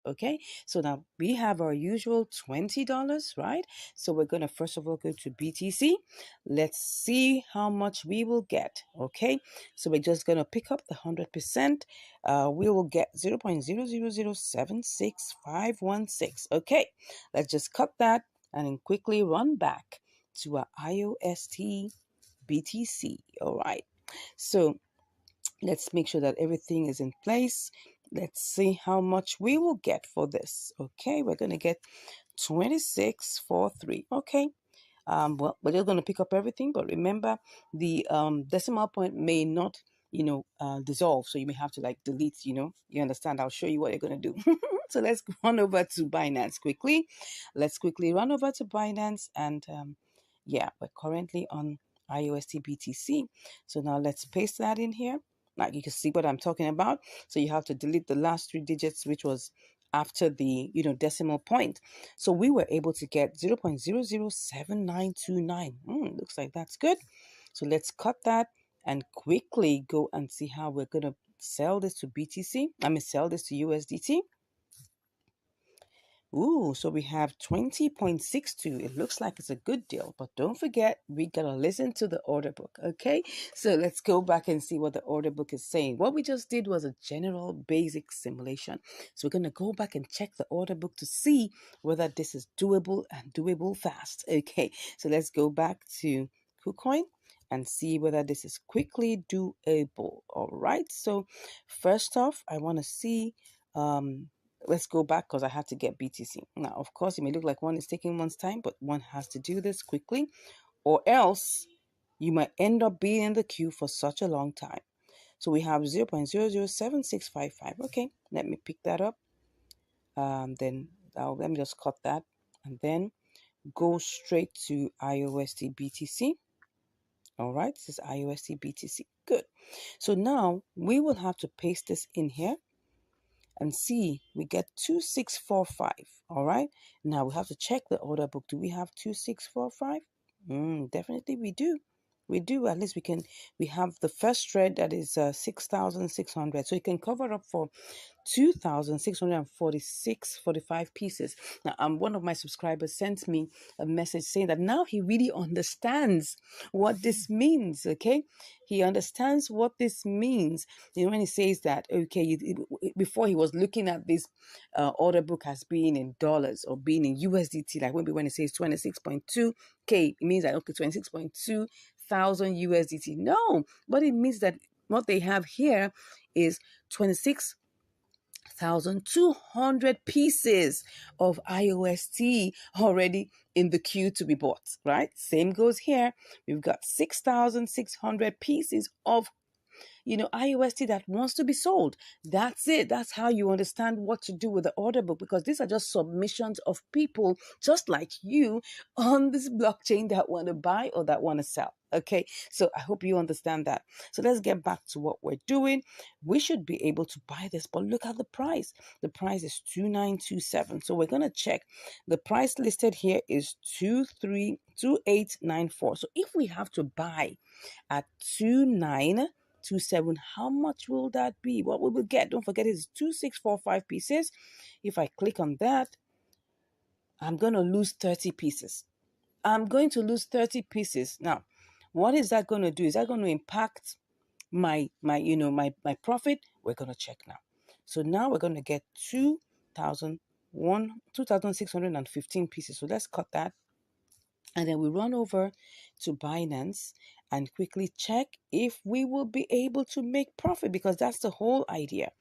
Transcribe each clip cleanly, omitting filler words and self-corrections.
Okay, so now we have our usual $20, right? So we're going to first of all go to BTC. Let's see how much we will get. Okay, so we're just going to pick up the 100%. We will get 0.000765516. Okay, let's just cut that and then quickly run back to our IOST BTC. All right, so let's make sure that everything is in place. Let's see how much we will get for this. Okay, we're going to get 2643. Okay, well, we're just going to pick up everything, but remember the decimal point may not, dissolve, so you may have to like delete, you understand. I'll show you what you're going to do. So let's run over to Binance quickly. Let's quickly run over to Binance, and yeah, we're currently on IOST BTC. So now let's paste that in here. Now you can see what I'm talking about. So you have to delete the last 3 digits, which was after the decimal point. So we were able to get 0.007929. Looks like that's good. So let's cut that and quickly go and see how we're going to sell this to BTC. Sell this to USDT. Ooh, so we have 20.62. It looks like it's a good deal, but don't forget, we gotta listen to the order book, okay? So let's go back and see what the order book is saying. What we just did was a general basic simulation. So we're gonna go back and check the order book to see whether this is doable and doable fast. Okay, so let's go back to KuCoin and see whether this is quickly doable. All right, so first off, I want to see let's go back because I had to get BTC. Now, of course, it may look like one is taking one's time, but one has to do this quickly, or else you might end up being in the queue for such a long time. So we have 0.007655. Okay, let me pick that up. Then let me just cut that and then go straight to IOST BTC. All right, this is IOST BTC. Good. So now we will have to paste this in here and see, we get 2645. All right, now we have to check the order book. Do we have 2645? Definitely we do. We do. At least we have the first thread that is 6,600, so it can cover up for 2,645 pieces. Now, one of my subscribers sent me a message saying that now he really understands what this means. Okay, he understands what this means. When he says that, okay, before he was looking at this order book as being in dollars or being in USDT, like when it says 26.2K, it means that okay, 26.2 thousand USDT. No, but it means that what they have here is 26,200 pieces of IOST already in the queue to be bought, right? Same goes here. We've got 6,600 pieces of IOST that wants to be sold. That's it. That's how you understand what to do with the order book, because these are just submissions of people just like you on this blockchain that want to buy or that want to sell. Okay, so I hope you understand that. So let's get back to what we're doing. We should be able to buy this, but look at the price. The price is 2927. So we're going to check. The price listed here is 2894. So if we have to buy at 2927, how much will that be? What we will get, don't forget, is 2645 pieces. If I click on that, I'm going to lose 30 pieces. I'm going to lose 30 pieces. Now, what is that going to do? Is that going to impact my profit? We're going to check now. So now we're going to get 2,615 pieces. So let's cut that. And then we run over to Binance and quickly check if we will be able to make profit, because that's the whole idea.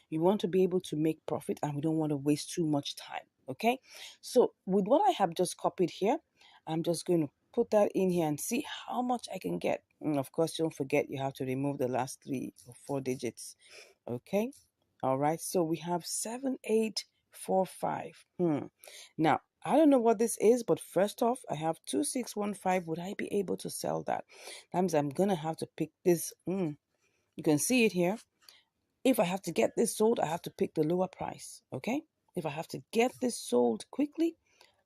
We want to be able to make profit and we don't want to waste too much time. Okay, so with what I have just copied here, I'm just going to put that in here and see how much I can get. And of course, don't forget you have to remove the last 3 or 4 digits. Okay, all right, so we have 7845. Now, I don't know what this is, but first off, I have 2615. Would I be able to sell that? That means I'm going to have to pick this. You can see it here. If I have to get this sold, I have to pick the lower price. Okay? If I have to get this sold quickly,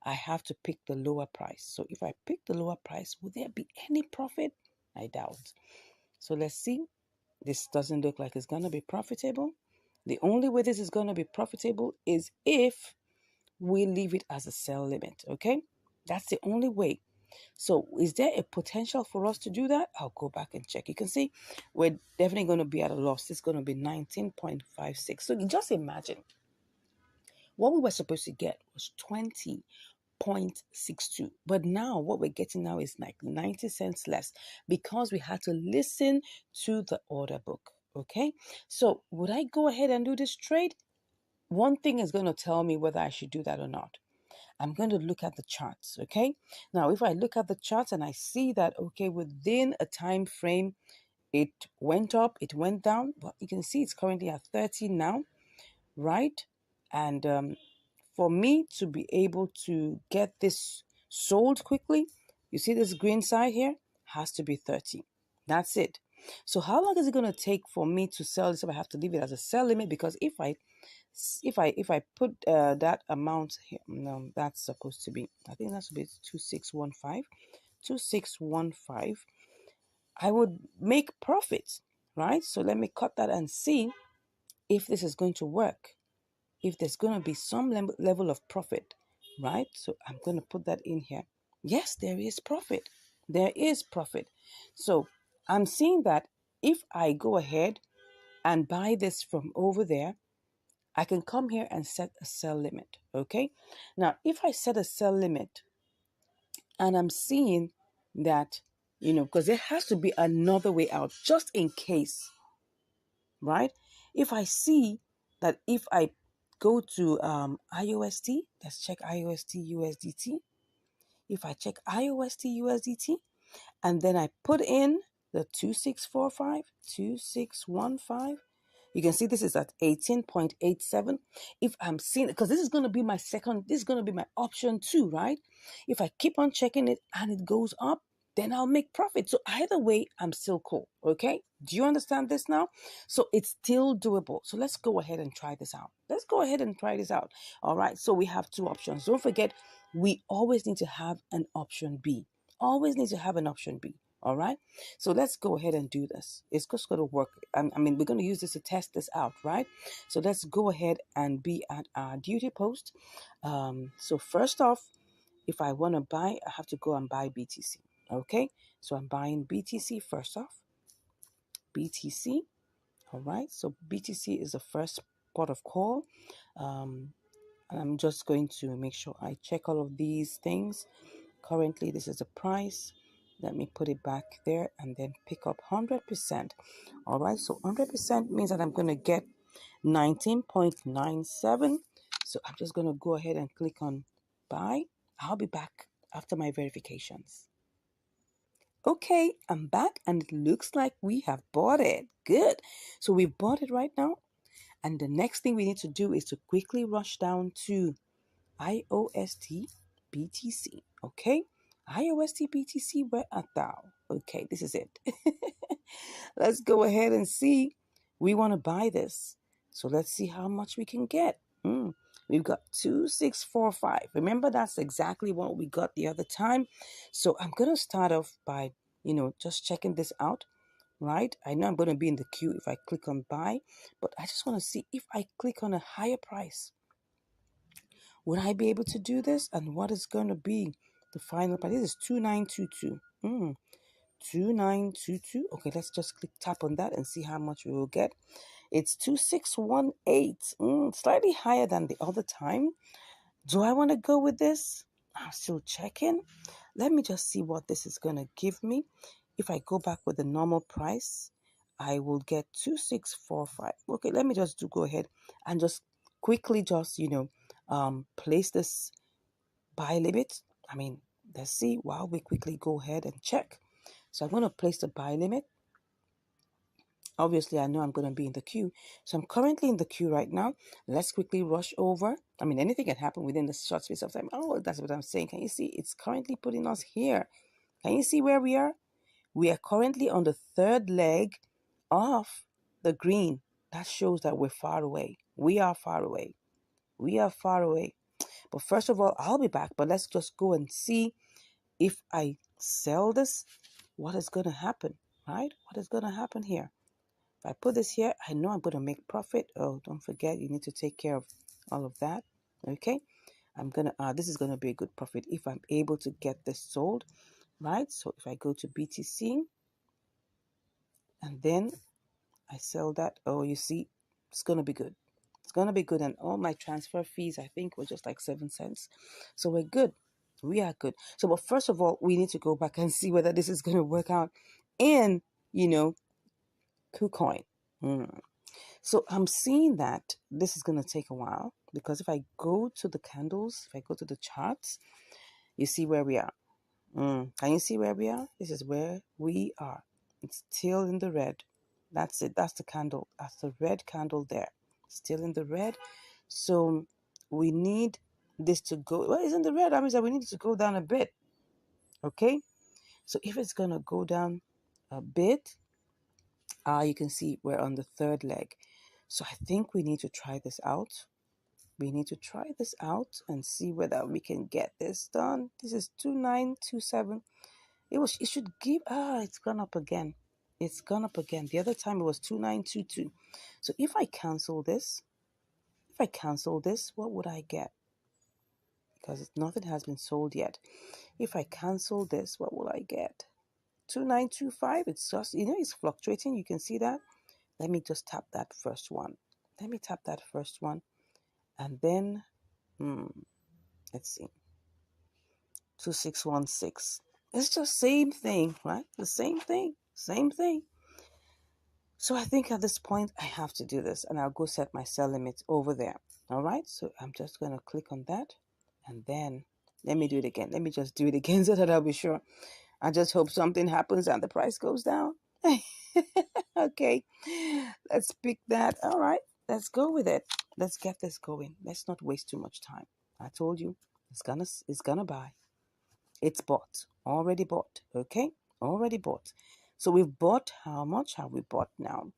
I have to pick the lower price. So if I pick the lower price, will there be any profit? I doubt. So let's see. This doesn't look like it's going to be profitable. The only way this is going to be profitable is if we leave it as a sell limit, okay? That's the only way. So is there a potential for us to do that? I'll go back and check. You can see we're definitely going to be at a loss. It's going to be 19.56. So just imagine what we were supposed to get was 20.62. But now what we're getting now is like 90 cents less because we had to listen to the order book. Okay. So would I go ahead and do this trade? One thing is going to tell me whether I should do that or not. I'm going to look at the charts, okay? Now, if I look at the charts and I see that, okay, within a time frame, it went up, it went down, but you can see it's currently at 30 now, right? And for me to be able to get this sold quickly, you see this green side here, has to be 30. That's it. So how long is it going to take for me to sell this if I have to leave it as a sell limit? Because if I put that amount here, no, that's supposed to be, I think that's supposed to be 2615, I would make profit, right? So let me cut that and see if this is going to work, if there's going to be some level of profit, right? So I'm going to put that in here. Yes, there is profit. There is profit. So I'm seeing that if I go ahead and buy this from over there, I can come here and set a sell limit, okay? Now, if I set a sell limit and I'm seeing that, because there has to be another way out just in case, right? If I see that if I go to IOST, let's check IOST USDT. If I check IOST USDT and then I put in the 2645, 2615, you can see this is at 18.87. If I'm seeing, because this is going to be my this is going to be my option 2, right? If I keep on checking it and it goes up, then I'll make profit. So either way, I'm still cool. Okay. Do you understand this now? So it's still doable. So let's go ahead and try this out. Let's go ahead and try this out. All right. So we have 2 options. Don't forget, we always need to have an option B. Always need to have an option B. All right. So let's go ahead and do this. It's just going to work. I mean, we're going to use this to test this out, right? So let's go ahead and be at our duty post. So first off, if I want to buy, I have to go and buy BTC. Okay. So I'm buying BTC first off. BTC. All right. So BTC is the first port of call. And I'm just going to make sure I check all of these things. Currently, this is the price. Let me put it back there and then pick up 100%. All right, so 100% means that I'm going to get 19.97. So I'm just going to go ahead and click on buy. I'll be back after my verifications. Okay, I'm back and it looks like we have bought it. Good. So we bought it right now. And the next thing we need to do is to quickly rush down to IOST BTC. Okay, IOST BTC, where art thou? Okay, this is it. Let's go ahead and see. We want to buy this. So let's see how much we can get. We've got 2645. Remember, that's exactly what we got the other time. So I'm going to start off by, just checking this out, right? I know I'm going to be in the queue if I click on buy, but I just want to see if I click on a higher price. Would I be able to do this? And what is going to be the final price? This is 2922. 2922. Okay, let's just tap on that and see how much we will get. It's 2618. Slightly higher than the other time. Do I want to go with this? I'm still checking. Let me just see what this is going to give me. If I go back with the normal price, I will get 2645. Okay, let me just go ahead and just quickly just, place this buy limit. I mean, let's see while we quickly go ahead and check. So I'm going to place the buy limit. Obviously, I know I'm going to be in the queue. So I'm currently in the queue right now. Let's quickly rush over. I mean, anything can happen within the short space of time. Oh, that's what I'm saying. Can you see? It's currently putting us here. Can you see where we are? We are currently on the 3rd leg of the green. That shows that we're far away. We are far away. We are far away. But first of all, I'll be back. But let's just go and see if I sell this, what is going to happen, right? What is going to happen here? If I put this here, I know I'm going to make profit. Oh, don't forget, you need to take care of all of that. Okay. I'm going to, this is going to be a good profit if I'm able to get this sold, right? So if I go to BTC and then I sell that, oh, you see, it's going to be good. It's going to be good. And all my transfer fees, I think, were just like 7 cents. So we're good. We are good. So, but first of all, we need to go back and see whether this is going to work out in, KuCoin. So I'm seeing that this is going to take a while, because if I go to the candles, if I go to the charts, you see where we are. Can you see where we are? This is where we are. It's still in the red. That's it. That's the candle. That's the red candle there. Still in the red. So we need this to go. Well, it's in the red. That means that we need it to go down a bit. Okay. So if it's going to go down a bit, you can see we're on the third leg. So I think we need to try this out. We need to try this out and see whether we can get this done. This is 2927. It should give, it's gone up again. It's gone up again. The other time it was 2922. So if I cancel this, what would I get? Because nothing has been sold yet. If I cancel this, what will I get? 2925. It's just, it's fluctuating. You can see that. Let me just tap that first one. And then, let's see. 2616. It's just same thing, right? The same thing. So I think at this point I have to do this, and I'll go set my sell limit over there. All right. So I'm just going to click on that, and then let me do it again. Let me just do it again so that I'll be sure. I just hope something happens and the price goes down. Okay. Let's pick that. All right. Let's go with it. Let's get this going. Let's not waste too much time. I told you it's gonna buy. It's bought. Already bought. Okay? Already bought. So we've bought, how much have we bought now?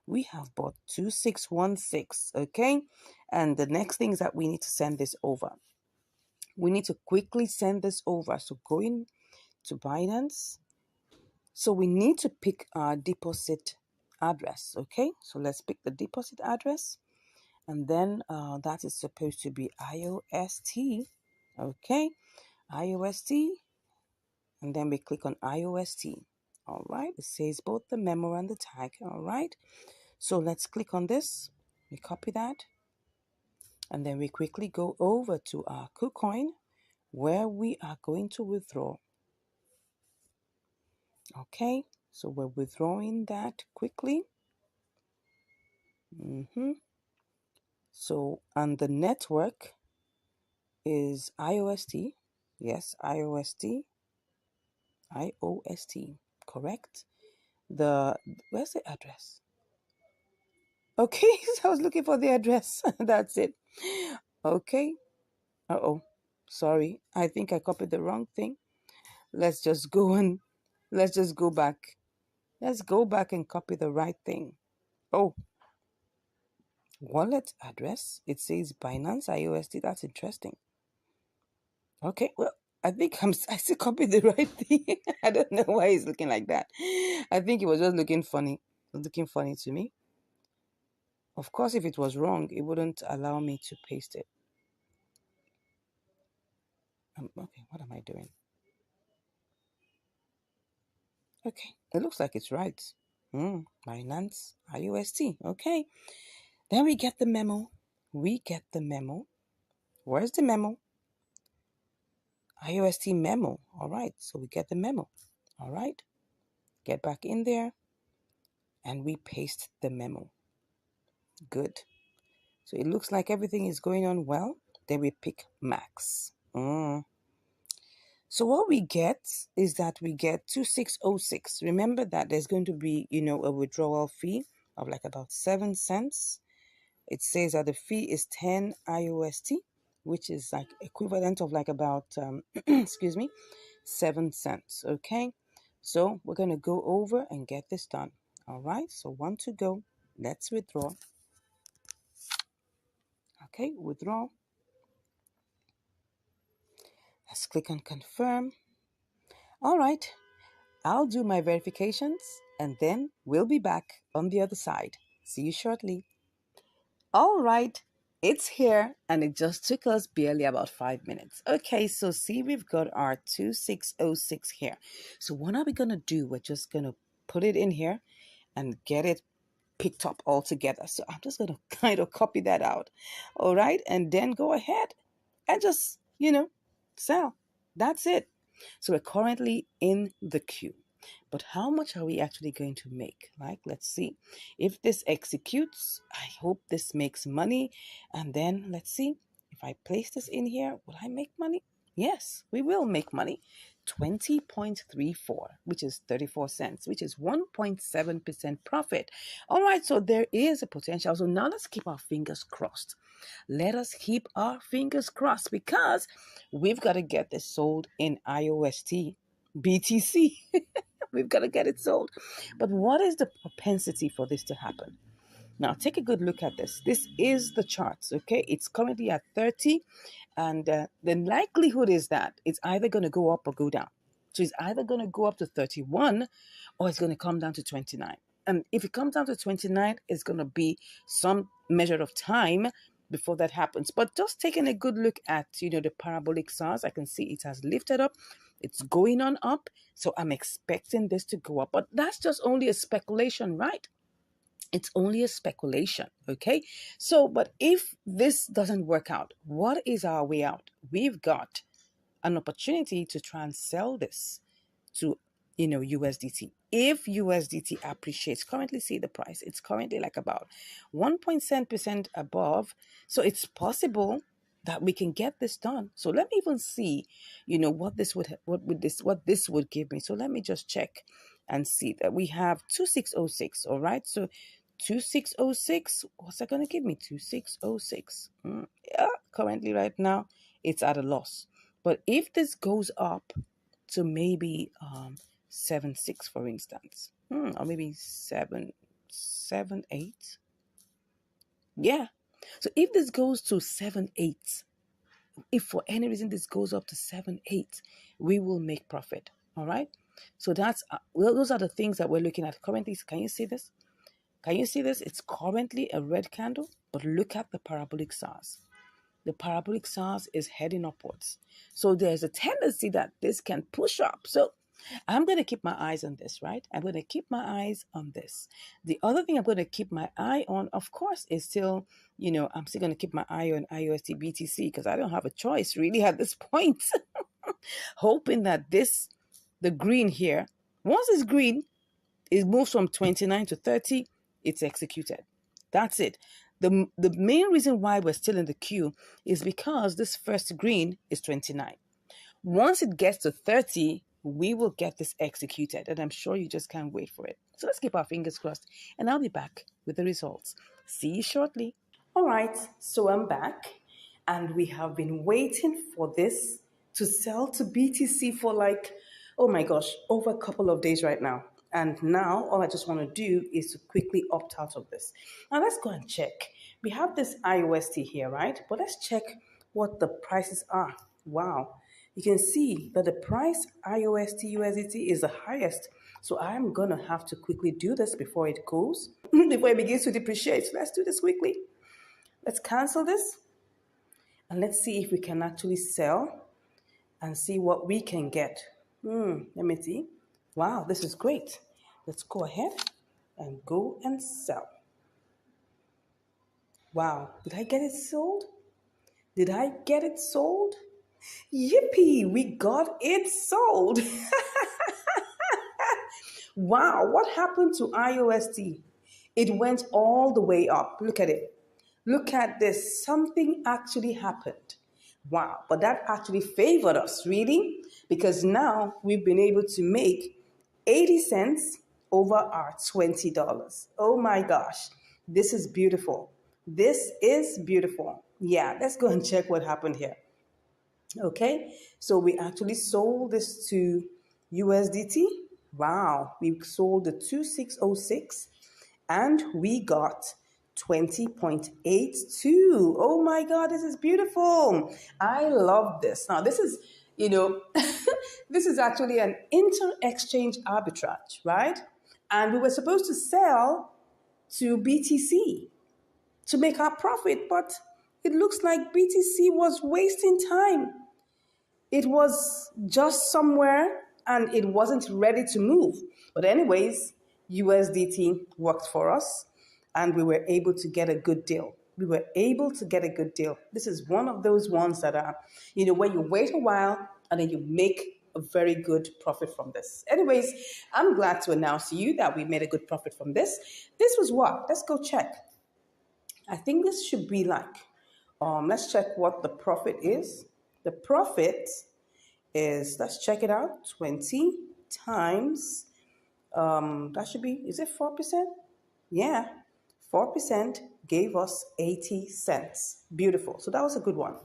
We have bought 2616. Okay? And the next thing is that we need to send this over. We need to quickly send this over. So going to Binance. So we need to pick our deposit address. Okay? So let's pick the deposit address. And then that is supposed to be IOST. Okay? IOST. And then we click on IOST. All right. It says both the memo and the tag. All right. So let's click on this. We copy that. And then we quickly go over to our KuCoin where we are going to withdraw. Okay. So we're withdrawing that quickly. So, and the network is IOST. Yes, IOST. IOST. Correct. Where's the address? Okay, so I was looking for the address. That's it. Okay. Uh-oh. Sorry. I think I copied the wrong thing. Let's just go back. Let's go back and copy the right thing. Oh, wallet address. It says Binance IOST. That's interesting. Okay, well, I think I still copied the right thing. I don't know why it's looking like that. I think it was just looking funny. It was looking funny to me. Of course, if it was wrong, it wouldn't allow me to paste it. Okay, what am I doing? Okay, it looks like it's right. Binance IOST. Okay, then we get the memo. Where's the memo? IOST memo. All right, so we get the memo. All right, get back in there, and we paste the memo. Good. So it looks like everything is going on well. Then we pick max. So what we get is that we get 2606. Remember that there's going to be, a withdrawal fee of like about 7 cents. It says that the fee is 10 IOST, which is like equivalent of like about, 7 cents. Okay. So we're going to go over and get this done. All right. So 1 to go. Let's withdraw. Okay. Withdraw. Let's click on confirm. All right. I'll do my verifications and then we'll be back on the other side. See you shortly. All right, it's here and it just took us barely about 5 minutes. Okay, so see, we've got our 2606 here. So what are we going to do? We're just going to put it in here and get it picked up all together. So I'm just going to kind of copy that out. All right, and then go ahead and just, sell. That's it. So we're currently in the queue. But how much are we actually going to make? Like, let's see. If this executes, I hope this makes money. And then let's see. If I place this in here, will I make money? Yes, we will make money. 20.34, which is 34 cents, which is 1.7% profit. All right, so there is a potential. So now let's keep our fingers crossed. Let us keep our fingers crossed because we've got to get this sold in IOST BTC. We've got to get it sold. But what is the propensity for this to happen? Now, take a good look at this. This is the charts, okay? It's currently at 30, and the likelihood is that it's either going to go up or go down. So it's either going to go up to 31 or it's going to come down to 29. And if it comes down to 29, it's going to be some measure of time before that happens. But just taking a good look at, the parabolic SARS, I can see it has lifted up. It's going on up. So I'm expecting this to go up. But that's just only a speculation, right? It's only a speculation, okay? So, but if this doesn't work out, what is our way out? We've got an opportunity to try and sell this to, USDT. If USDT appreciates, currently see the price, it's currently like about 1.7% above. So it's possible that we can get this done. So let me even see, what this would give me. So let me just check and see that we have 2606. All right. So 2606, what's that going to give me? 2606. Yeah, currently right now it's at a loss. But if this goes up to maybe 7.6, for instance, or maybe 7.8. Yeah. So if this goes to 7.8, if for any reason this goes up to 7.8, we will make profit. All right. So those are the things that we're looking at currently. Can you see this? Can you see this? It's currently a red candle, but look at the parabolic SARS. The parabolic SARS is heading upwards. So there's a tendency that this can push up. So I'm going to keep my eyes on this, right? I'm going to keep my eyes on this. The other thing I'm going to keep my eye on, of course, is still, I'm still going to keep my eye on IOST BTC because I don't have a choice really at this point. Hoping that the green here, once it's green, it moves from 29 to 30, it's executed. That's it. The main reason why we're still in the queue is because this first green is 29. Once it gets to 30, we will get this executed, and I'm sure you just can't wait for it. So let's keep our fingers crossed, and I'll be back with the results. See you shortly. All right, so I'm back, and we have been waiting for this to sell to BTC for oh my gosh, over a couple of days right now. And now all I just want to do is to quickly opt out of this. Now let's go and check. We have this IOST here, right? But let's check what the prices are. Wow. You can see that the price IOST USDT is the highest. So I'm going to have to quickly do this before it goes, before it begins to depreciate. So let's do this quickly. Let's cancel this. And let's see if we can actually sell and see what we can get. Let me see. Wow, this is great. Let's go ahead and go and sell. Wow, did I get it sold? Did I get it sold? Yippee, we got it sold. Wow, what happened to IOST? It went all the way up. Look at it. Look at this. Something actually happened. Wow, but that actually favored us, really, because now we've been able to make 80 cents over our $20. Oh my gosh, this is beautiful. This is beautiful. Yeah, let's go and check what happened here. Okay, so we actually sold this to USDT. Wow, we sold the 2606 and we got 20.82. Oh my God, this is beautiful. I love this. Now, this is you know, this is actually an inter-exchange arbitrage, right? And we were supposed to sell to BTC to make our profit, but it looks like BTC was wasting time. It was just somewhere and it wasn't ready to move. But, anyways, USDT worked for us and we were able to get a good deal. We were able to get a good deal. This is one of those ones that are, when you wait a while and then you make a very good profit from this. Anyways, I'm glad to announce to you that we made a good profit from this. This was what? Let's go check. I think this should be like, let's check what the profit is. The profit is, let's check it out, 20 times, that should be, is it 4%? Yeah, 4% gave us 80 cents. Beautiful. So that was a good one.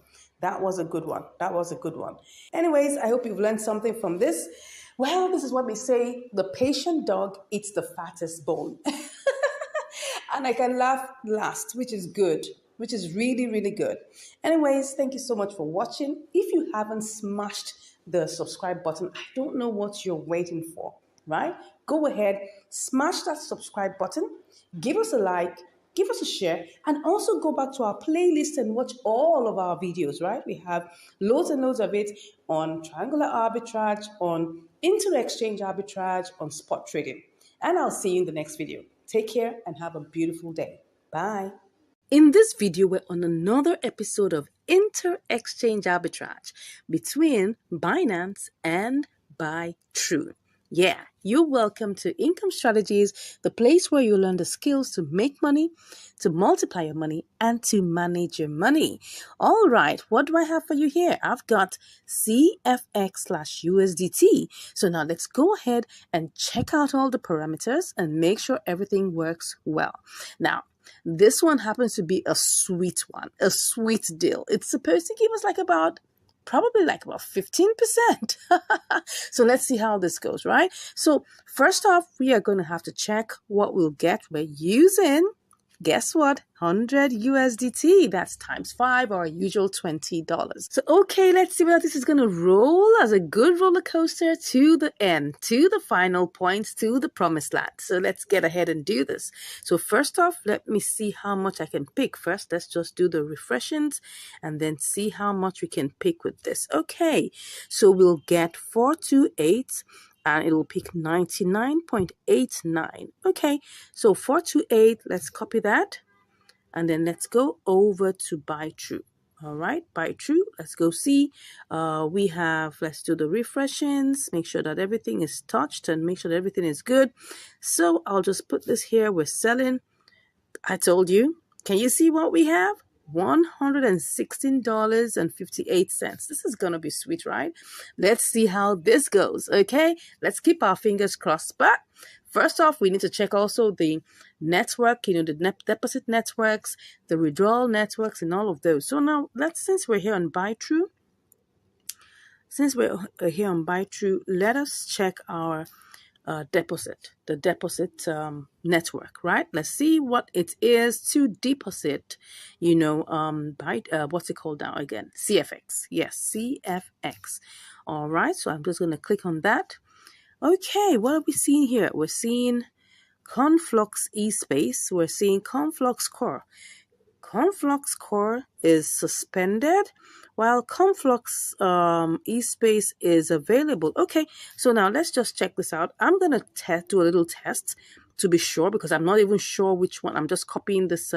That was a good one. That was a good one. Anyways, I hope you've learned something from this. Well, this is what we say, the patient dog eats the fattest bone. And I can laugh last, which is good, which is really, really good. Anyways, thank you so much for watching. If you haven't smashed the subscribe button, I don't know what you're waiting for, right? Go ahead, smash that subscribe button, give us a like, give us a share, and also go back to our playlist and watch all of our videos, right? We have loads and loads of it on triangular arbitrage, on inter-exchange arbitrage, on spot trading. And I'll see you in the next video. Take care and have a beautiful day. Bye. In this video, we're on another episode of inter-exchange arbitrage between Binance and BuyTrue. Yeah, you're welcome to Income Strategies, the place where you learn the skills to make money, to multiply your money, and to manage your money. All right, what do I have for you here? I've got CFX/USDT. So now let's go ahead and check out all the parameters and make sure everything works well. Now, this one happens to be a sweet one, a sweet deal. It's supposed to give us probably like about 15%. So let's see how this goes, right? So first off, we are going to have to check what we'll get. We're using, guess what? 100 USDT. That's times 5, or our usual $20. So, okay, let's see whether this is going to roll as a good roller coaster to the end, to the final points, to the promised land. So let's get ahead and do this. So first off, let me see how much I can pick. First, let's just do the refreshings and then see how much we can pick with this. Okay, so we'll get 428. And it will pick 99.89. Okay, so 428, let's copy that. And then let's go over to BuyTrue. All right, BuyTrue, let's go see. Let's do the refreshings, make sure that everything is touched and make sure that everything is good. So I'll just put this here. We're selling, I told you. Can you see what we have? $116.58. This is going to be sweet, right? Let's see how this goes, okay? Let's keep our fingers crossed. But first off, we need to check also the network, the deposit networks, the withdrawal networks, and all of those. So now, since we're here on BuyTrue, let us check our the deposit network, right? Let's see what it is to deposit, what's it called now again? CFX. Yes, CFX. All right, so I'm just going to click on that. Okay, what are we seeing here? We're seeing Conflux eSpace. We're seeing Conflux Core. Conflux Core is suspended, while Conflux eSpace is available. Okay, so now let's just check this out. I'm going to do a little test to be sure, because I'm not even sure which one. I'm just copying this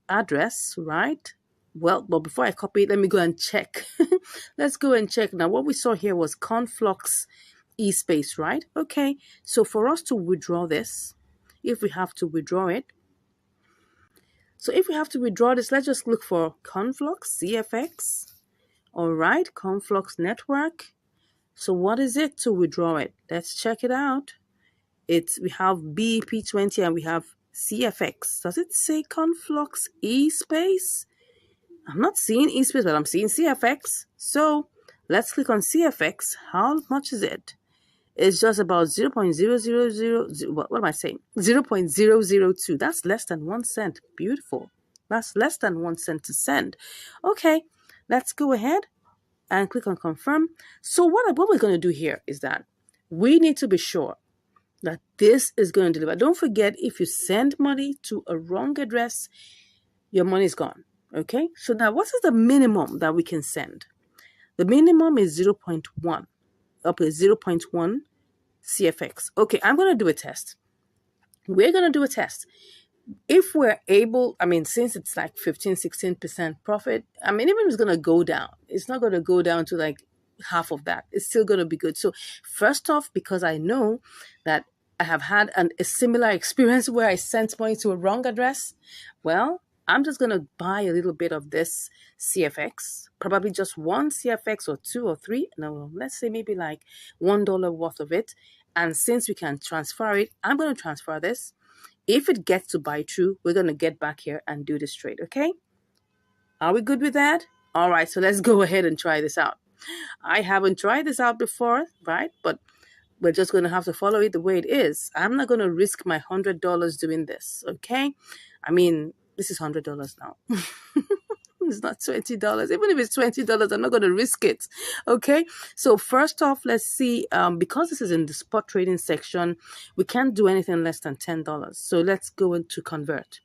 address, right? Well, but before I copy it, let me go and check. Let's go and check. Now, what we saw here was Conflux eSpace, right? Okay, so for us to withdraw this, if we have to withdraw it, let's just look for Conflux, CFX. All right, Conflux network. So what is it to withdraw it? Let's check it out. We have BEP20 and we have CFX. Does it say Conflux eSpace? I'm not seeing eSpace, but I'm seeing CFX. So let's click on CFX. How much is it? It's just about 0.000, what am I saying? 0.002. That's less than 1 cent. Beautiful. That's less than 1 cent to send. Okay, let's go ahead and click on confirm. So what we're going to do here is that we need to be sure that this is going to deliver. Don't forget, if you send money to a wrong address, your money is gone. Okay, so now what is the minimum that we can send? The minimum is 0.1, up to 0.1 CFX. Okay, I'm going to do a test. We're going to do a test. If we're able, I mean, since it's like 15-16% profit, I mean, even if it's going to go down, it's not going to go down to like half of that. It's still going to be good. So first off, because I know that I have had a similar experience where I sent money to a wrong address, well, I'm just going to buy a little bit of this CFX, probably just one CFX or two or three. No, let's say maybe like $1 worth of it. And since we can transfer it, I'm going to transfer this. If it gets to buy through, we're going to get back here and do this trade, okay? Are we good with that? All right, so let's go ahead and try this out. I haven't tried this out before, right? But we're just going to have to follow it the way it is. I'm not going to risk my $100 doing this, okay? I mean, this is $100 now. It's not $20. Even if it's $20, I'm not going to risk it. Okay. So first off, let's see. Because this is in the spot trading section, we can't do anything less than $10. So let's go into convert.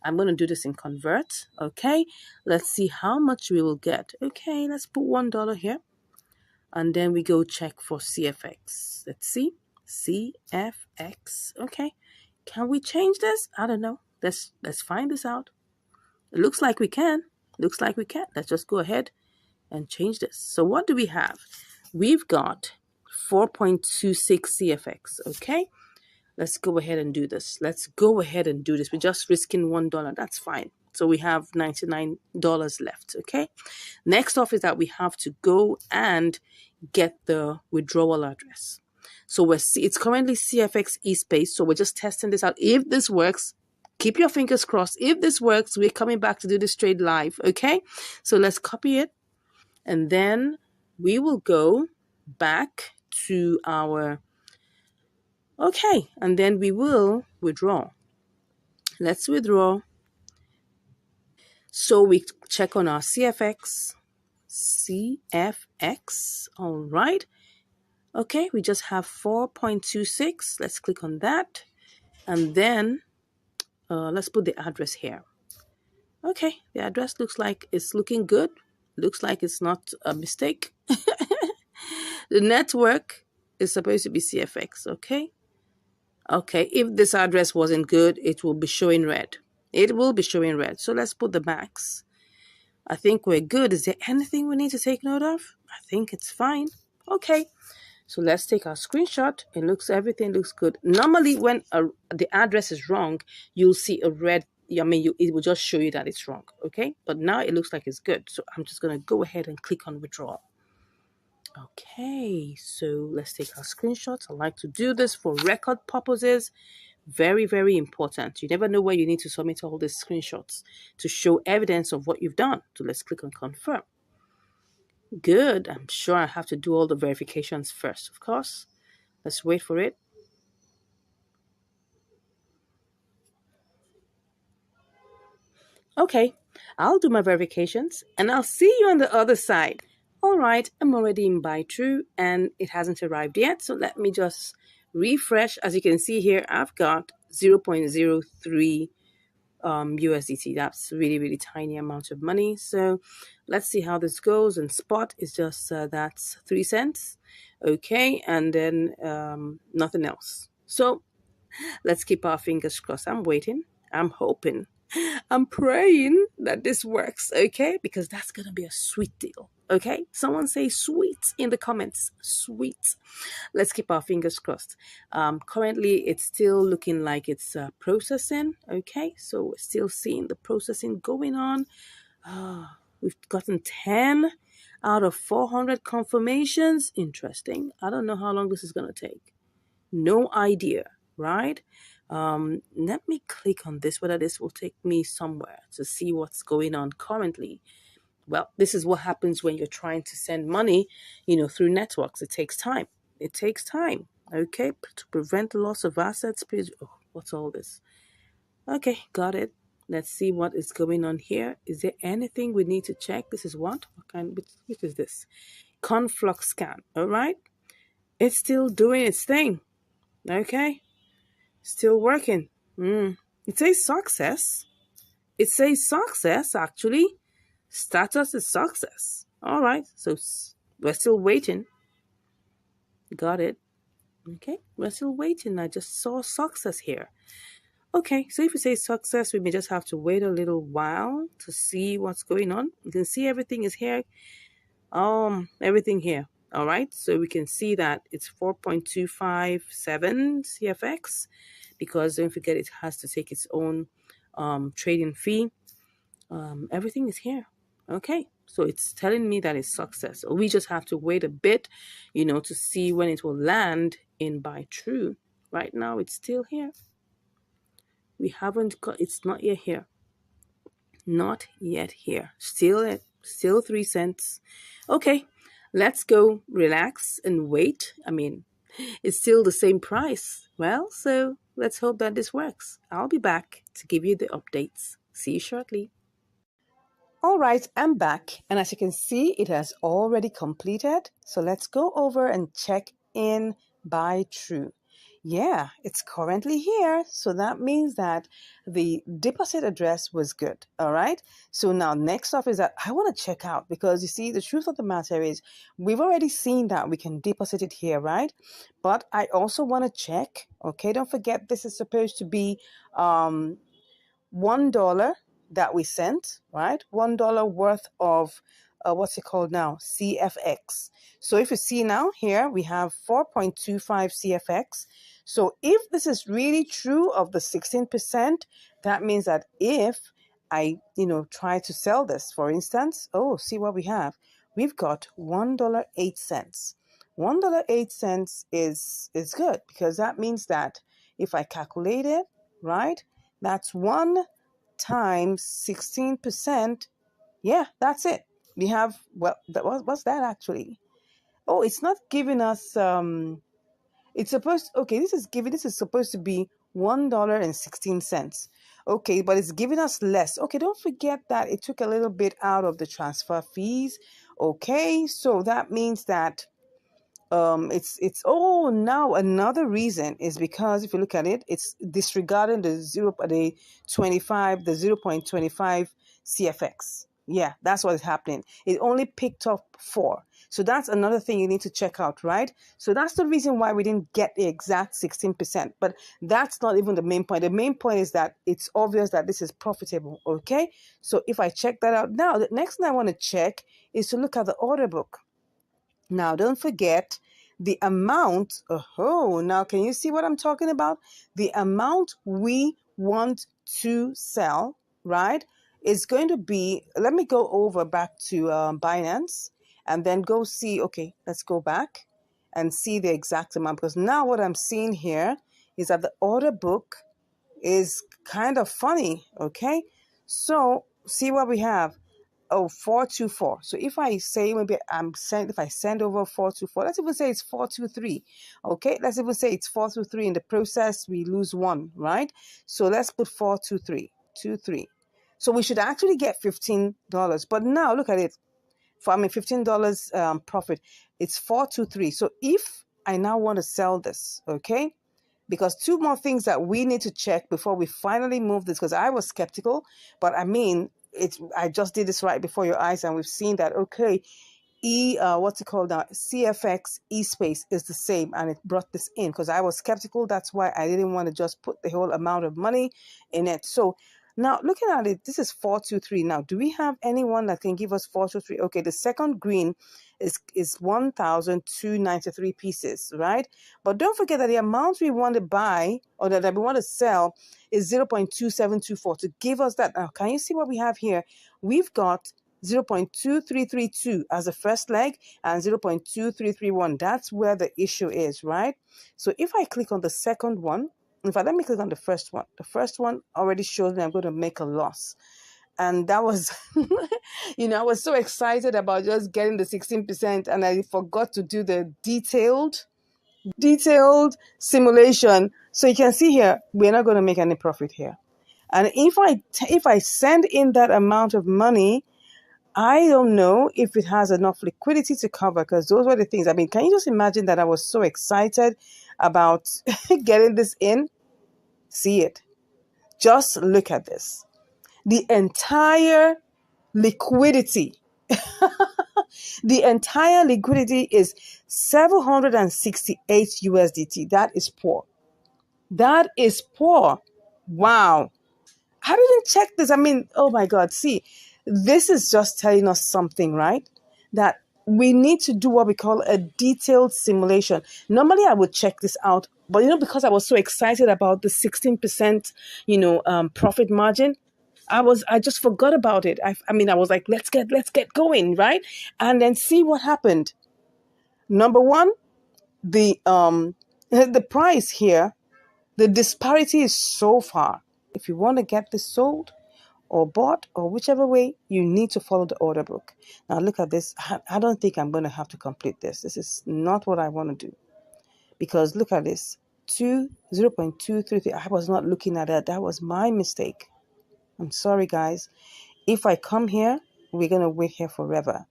I'm going to do this in convert. Okay. Let's see how much we will get. Okay. Let's put $1 here. And then we go check for CFX. Let's see. CFX. Okay. Can we change this? I don't know. Let's find this out. It looks like we can. Looks like we can. Let's just go ahead and change this. So what do we have? We've got 4.26 CFX. Okay. Let's go ahead and do this. Let's go ahead and do this. We're just risking $1. That's fine. So we have $99 left. Okay. Next off is that we have to go and get the withdrawal address. So it's currently CFX e-space. So we're just testing this out. If this works, keep your fingers crossed. If this works, we're coming back to do this trade live. Okay. So let's copy it. And then we will go back to our, okay. And then we will withdraw. Let's withdraw. So we check on our CFX. All right. Okay. We just have 4.26. Let's click on that. And then let's put the address here. Okay, the address looks like it's looking good. Looks like it's not a mistake. The network is supposed to be CFX, okay? Okay, if this address wasn't good, it will be showing red. It will be showing red. So let's put the max. I think we're good. Is there anything we need to take note of? I think it's fine. Okay. So let's take our screenshot. Everything looks good. Normally, when the address is wrong, you'll see a red. It will just show you that it's wrong. Okay. But now it looks like it's good. So I'm just going to go ahead and click on withdraw. Okay. So let's take our screenshots. I like to do this for record purposes. Very, very important. You never know where you need to submit all these screenshots to show evidence of what you've done. So let's click on confirm. Good. I'm sure I have to do all the verifications first, of course. Let's wait for it. Okay, I'll do my verifications and I'll see you on the other side. All right, I'm already in buy true and it hasn't arrived yet. So let me just refresh. As you can see here, I've got 0.03 USDT. That's really, really tiny amount of money. So let's see how this goes. And spot is just that's 3 cents. Okay, and then nothing else. So let's keep our fingers crossed. I'm waiting. I'm hoping. I'm praying that this works. Okay, because that's gonna be a sweet deal. Okay, someone say sweet in the comments. Sweet. Let's keep our fingers crossed. Currently, it's still looking like it's processing. Okay, so we're still seeing the processing going on. We've gotten 10 out of 400 confirmations. Interesting. I don't know how long this is going to take. No idea, right? Let me click on this, whether this will take me somewhere to see what's going on currently. Well, this is what happens when you're trying to send money, through networks. It takes time. It takes time. Okay, to prevent loss of assets, please. Oh, what's all this? Okay, got it. Let's see what is going on here. Is there anything we need to check? This is what? Which is this? Conflux scan. All right. It's still doing its thing. Okay. Still working. It says success. It says success, actually. Status is success. All right. So we're still waiting. Got it. Okay. We're still waiting. I just saw success here. Okay, so if we say success, we may just have to wait a little while to see what's going on. You can see everything is here. Everything here. All right, so we can see that it's 4.257 CFX because don't forget it has to take its own trading fee. Everything is here. Okay, so it's telling me that it's success. We just have to wait a bit, to see when it will land in buy true. Right now, it's still here. We haven't got, it's not yet here. Not yet here. Still 3 cents. Okay, let's go relax and wait. I mean, it's still the same price. Well, so let's hope that this works. I'll be back to give you the updates. See you shortly. All right, I'm back. And as you can see, it has already completed. So let's go over and check in buy true. Yeah, it's currently here. So that means that the deposit address was good. All right. So now next up is that I want to check out because you see, the truth of the matter is we've already seen that we can deposit it here, right? But I also want to check. Okay, don't forget this is supposed to be $1 that we sent, right? $1 worth of what's it called now? CFX. So if you see now here, we have 4.25 CFX. So if this is really true of the 16%, that means that if I, try to sell this, for instance, see what we have. We've got $1.08. $1.08 is good because that means that if I calculate it, right, that's 1 times 16%. Yeah, that's it. We have, what's that actually? Oh, it's not giving us, it's supposed, okay, this is supposed to be $1.16. Okay, but it's giving us less. Okay, don't forget that it took a little bit out of the transfer fees. Okay, so that means that now another reason is because if you look at it, it's disregarding the 0.25 CFX. Yeah, that's what is happening. It only picked up 4. So that's another thing you need to check out, right? So that's the reason why we didn't get the exact 16%. But that's not even the main point. The main point is that it's obvious that this is profitable, okay? So if I check that out now, the next thing I want to check is to look at the order book. Now, don't forget the amount. Now can you see what I'm talking about? The amount we want to sell, right, is going to be, let me go over back to Binance and then go see, okay, let's go back and see the exact amount because now what I'm seeing here is that the order book is kind of funny, okay? So see what we have. 424. So if I say maybe if I send over 424, let's even say it's 423. Okay, let's even say it's 423. In the process, we lose 1, right? So let's put 423. So we should actually get $15. But now look at it. $15 profit. It's 423. So if I now want to sell this, okay? Because 2 more things that we need to check before we finally move this, because I was skeptical, but I mean, I just did this right before your eyes and we've seen that, okay, what's it called now? CFX eSpace is the same and it brought this in because I was skeptical. That's why I didn't want to just put the whole amount of money in it. So now looking at it, this is 423. Now, do we have anyone that can give us 423? Okay, the second green is 1,293 pieces, right? But don't forget that the amount we want to buy or that we want to sell is 0.2724 to give us that. Now, can you see what we have here? We've got 0.2332 as the first leg and 0.2331. That's where the issue is, right? So if I click on the second one, in fact, let me click on the first one. The first one already shows me I'm going to make a loss. And that was, I was so excited about just getting the 16% and I forgot to do the detailed simulation. So you can see here, we're not going to make any profit here. And if I send in that amount of money, I don't know if it has enough liquidity to cover, because those were the things. I mean, can you just imagine that I was so excited about getting this in? See it. Just look at this. The entire liquidity, the entire liquidity is 768 USDT. That is poor. That is poor. Wow. I didn't check this. I mean, oh my God. See, this is just telling us something, right? That we need to do what we call a detailed simulation. Normally, I would check this out, but because I was so excited about the 16%, profit margin, I just forgot about it. I mean, I was like, let's get going, right? And then see what happened. Number one, the the price here, the disparity is so far. If you want to get this sold or bought or whichever way, you need to follow the order book. Now look at this. I don't think I'm going to have to complete this. This is not what I want to do, because look at this. 0.233. I was not looking at that. That was my mistake. I'm sorry, guys. If I come here, we're going to wait here forever.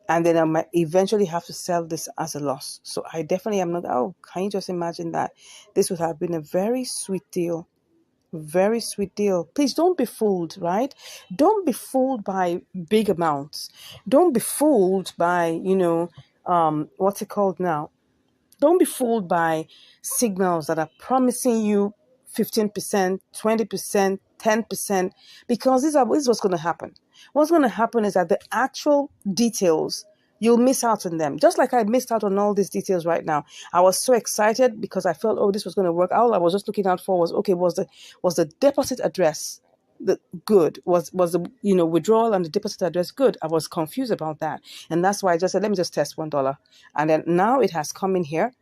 And then I might eventually have to sell this as a loss. So I definitely am not. Oh, can you just imagine that? This would have been a very sweet deal. Very sweet deal. Please don't be fooled, right? Don't be fooled by big amounts. Don't be fooled by, what's it called now? Don't be fooled by signals that are promising you 15%, 20%, 10%, because this is what's going to happen. What's going to happen is that the actual details, you'll miss out on them. Just like I missed out on all these details right now. I was so excited because I felt, oh, this was going to work. All I was just looking out for was, okay, was the deposit address good? Was the withdrawal and the deposit address good? I was confused about that. And that's why I just said, let me just test $1. And then now it has come in here.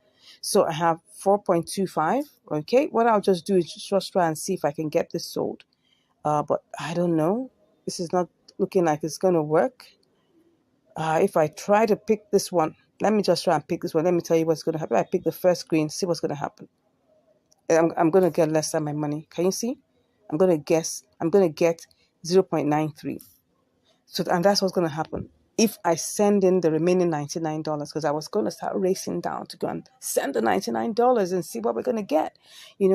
So I have 4.25. Okay, what I'll just do is just try and see if I can get this sold. But I don't know. This is not looking like it's going to work. If I try to pick this one, let me just try and pick this one. Let me tell you what's going to happen. I pick the first screen, see what's going to happen. I'm going to get less than my money. Can you see? I'm going to get 0.93. So, and that's what's going to happen if I send in the remaining $99, because I was going to start racing down to go and send the $99 and see what we're going to get,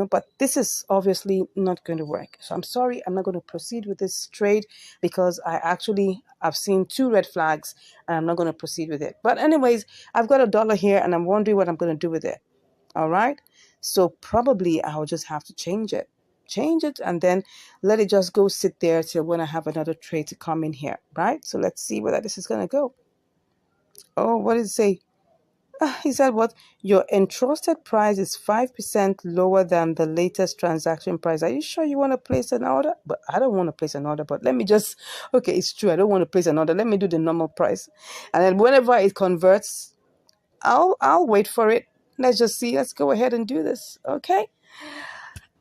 but this is obviously not going to work. So I'm sorry, I'm not going to proceed with this trade, because I've seen 2 red flags and I'm not going to proceed with it. But anyways, I've got $1 here and I'm wondering what I'm going to do with it. All right. So probably I'll just have to change it and then let it just go sit there till when I have another trade to come in here, right? So let's see whether this is going to go. Oh, what did it say? He said what? Your entrusted price is 5% lower than the latest transaction price. Are you sure you want to place an order? But I don't want to place an order, but let me just, okay, it's true. I don't want to place an order. Let me do the normal price. And then whenever it converts, I'll wait for it. Let's just see. Let's go ahead and do this. Okay.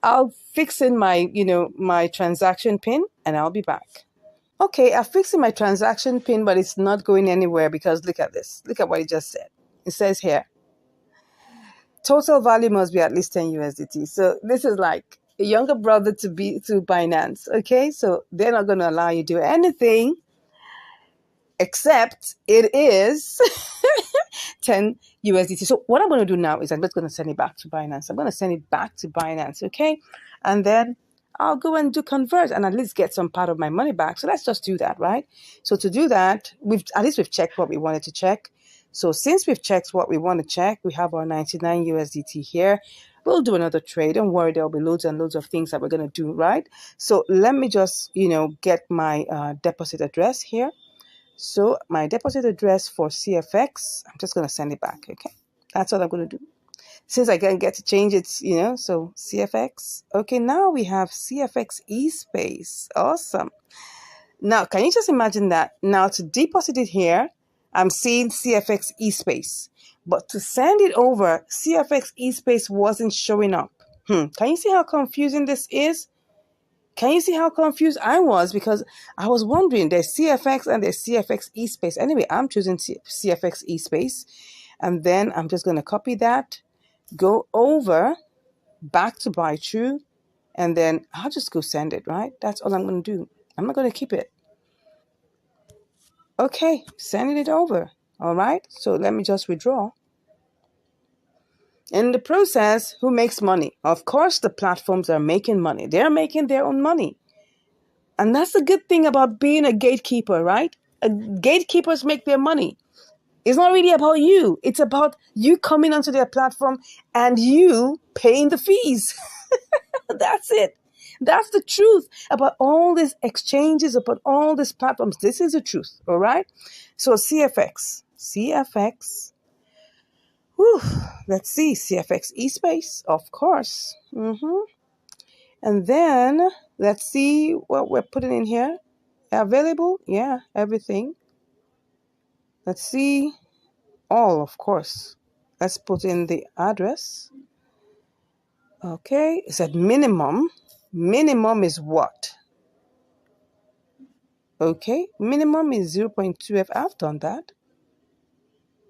I'll fix in my transaction pin and I'll be back. Okay, I'm fixing my transaction pin, but it's not going anywhere because look at this. Look at what it just said. It says here, total value must be at least 10 USDT. So this is like a younger brother to Binance. Okay, so they're not going to allow you to do anything except it is 10 USDT. So what I'm going to do now is I'm just going to send it back to Binance. I'm going to send it back to Binance, okay? And then I'll go and do convert and at least get some part of my money back. So let's just do that, right? So to do that, we've checked what we wanted to check. So since we've checked what we want to check, we have our 99 USDT here. We'll do another trade. Don't worry, there'll be loads and loads of things that we're going to do, right? So let me just, get my deposit address here. So my deposit address for CFX, I'm just going to send it back, okay? That's what I'm going to do. Since I can't get to change it, so CFX. Okay, now we have CFX eSpace. Awesome. Now, can you just imagine that? Now, to deposit it here, I'm seeing CFX eSpace. But to send it over, CFX eSpace wasn't showing up. Can you see how confusing this is? Can you see how confused I was? Because I was wondering, there's CFX and there's CFX eSpace. Anyway, I'm choosing CFX eSpace. And then I'm just going to copy that, go over, back to buy true, and then I'll just go send it, right? That's all I'm going to do. I'm not going to keep it. Okay, sending it over. All right, so let me just withdraw. In the process, who makes money? Of course, the platforms are making money. They're making their own money. And that's the good thing about being a gatekeeper, right? Gatekeepers make their money. It's not really about you. It's about you coming onto their platform and you paying the fees. That's it. That's the truth about all these exchanges, about all these platforms. This is the truth, all right? So CFX. CFX. Whew, let's see. CFX eSpace, of course. And then let's see what we're putting in here. Available? Yeah, everything. Let's see. All, of course. Let's put in the address. Okay, it said minimum. Minimum is what? Okay, minimum is 0.2F. I've done that.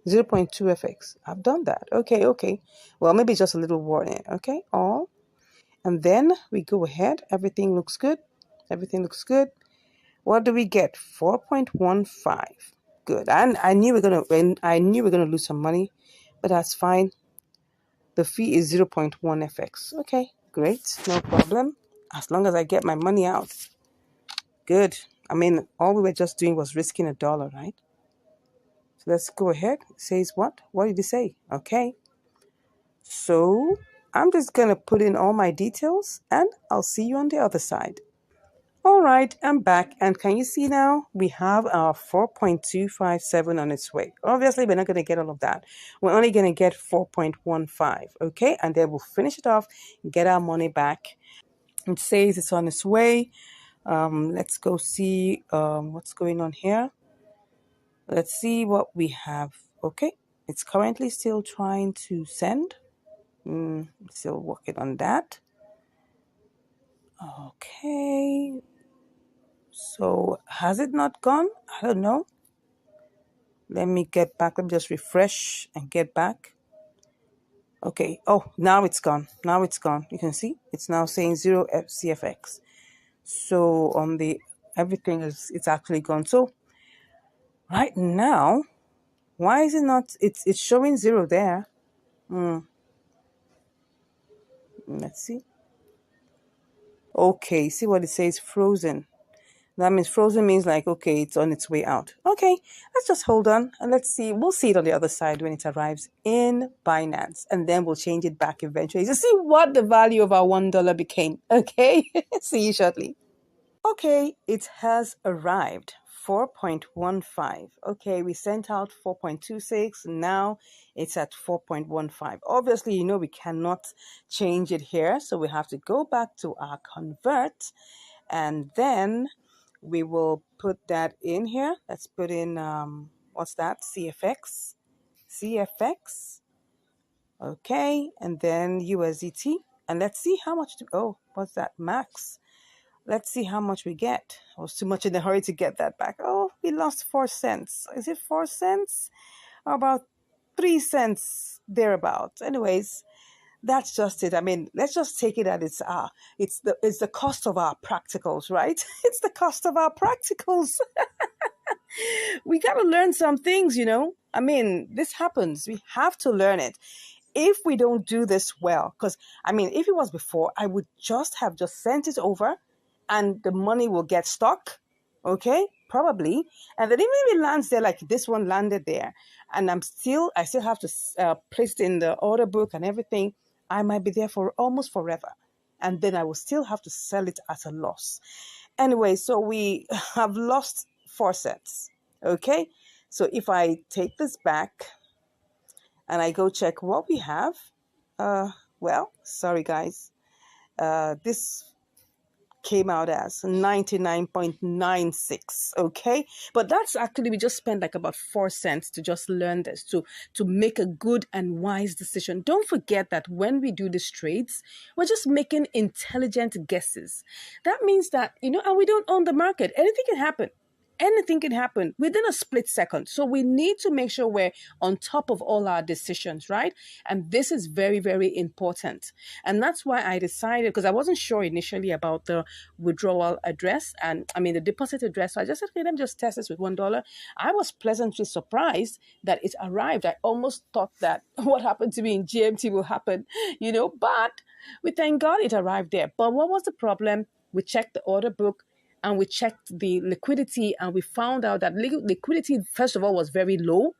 0.2FX. I've done that. Okay. Well, maybe just a little warning. Okay, all. And then we go ahead. Everything looks good. Everything looks good. What do we get? 4.15. Good. I knew we're gonna lose some money, but that's fine. The fee is 0.1 FX. Okay, great, no problem. As long as I get my money out. Good. I mean, all we were just doing was risking $1, right? So let's go ahead. It says what? What did it say? Okay. So I'm just gonna put in all my details and I'll see you on the other side. All right, I'm back. And can you see now? We have our 4.257 on its way. Obviously, we're not going to get all of that. We're only going to get 4.15, okay? And then we'll finish it off, get our money back. It says it's on its way. Let's go see what's going on here. Let's see what we have. Okay, it's currently still trying to send. Still working on that. Okay. So has it not gone? I don't know. Let me get back. Let me just refresh and get back. Okay. Oh, now it's gone. Now it's gone. You can see it's now saying 0 CFX. So on the everything it's actually gone. So right now, why is it not? It's showing 0 there. Let's see. Okay. See what it says? Frozen. That means frozen means like, okay, it's on its way out. Okay, let's just hold on and let's see. We'll see it on the other side when it arrives in Binance. And then we'll change it back eventually to see what the value of our $1 became. Okay, see you shortly. Okay, it has arrived. 4.15. Okay, we sent out 4.26. Now it's at 4.15. Obviously, we cannot change it here. So we have to go back to our convert and then we will put that in here. Let's put in, what's that? CFX. CFX. Okay. And then USDT. And let's see how much, what's that? Max. Let's see how much we get. I was too much in a hurry to get that back. Oh, we lost 4 cents. Is it 4 cents? Or about 3 cents thereabouts. Anyways, that's just it. I mean, let's just take it at it's the cost of our practicals, right? It's the cost of our practicals. We got to learn some things, I mean, this happens. We have to learn it. If we don't do this well, because I mean, if it was before, I would just sent it over and the money will get stuck. Okay, probably. And then even if it lands there, like this one landed there, and I still have to place it in the order book and everything, I might be there for almost forever. And then I will still have to sell it at a loss. Anyway, so we have lost 4 cents. Okay, so if I take this back and I go check what we have, well, sorry guys, this came out as 99.96. Okay, but that's actually, we just spent like about 4 cents to just learn this, to make a good and wise decision. Don't forget that when we do these trades, we're just making intelligent guesses. That means that, and we don't own the market. Anything can happen. anything can happen within a split second. So we need to make sure we're on top of all our decisions, right? And this is very, very important. And that's why I decided, because I wasn't sure initially about the withdrawal address and I mean the deposit address. So I just said, okay, let me just test this with $1. I was pleasantly surprised that it arrived. I almost thought that what happened to me in GMT will happen, but we thank God it arrived there. But what was the problem? We checked the order book and we checked the liquidity, and we found out that liquidity, first of all, was very low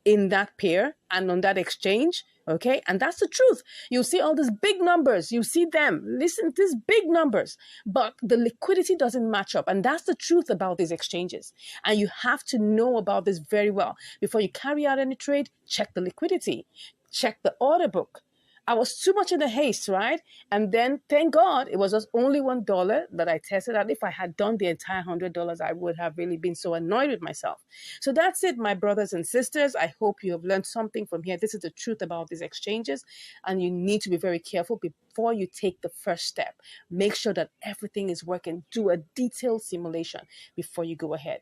in that pair and on that exchange. Okay. And that's the truth. You see all these big numbers. You see them. Listen to these big numbers, but the liquidity doesn't match up. And that's the truth about these exchanges. And you have to know about this very well. Before you carry out any trade, check the liquidity, check the order book. I was too much in a haste, right? And then, thank God, it was just only $1 that I tested out. If I had done the entire $100, I would have really been so annoyed with myself. So that's it, my brothers and sisters. I hope you have learned something from here. This is the truth about these exchanges, and you need to be very careful before you take the first step. Make sure that everything is working. Do a detailed simulation before you go ahead.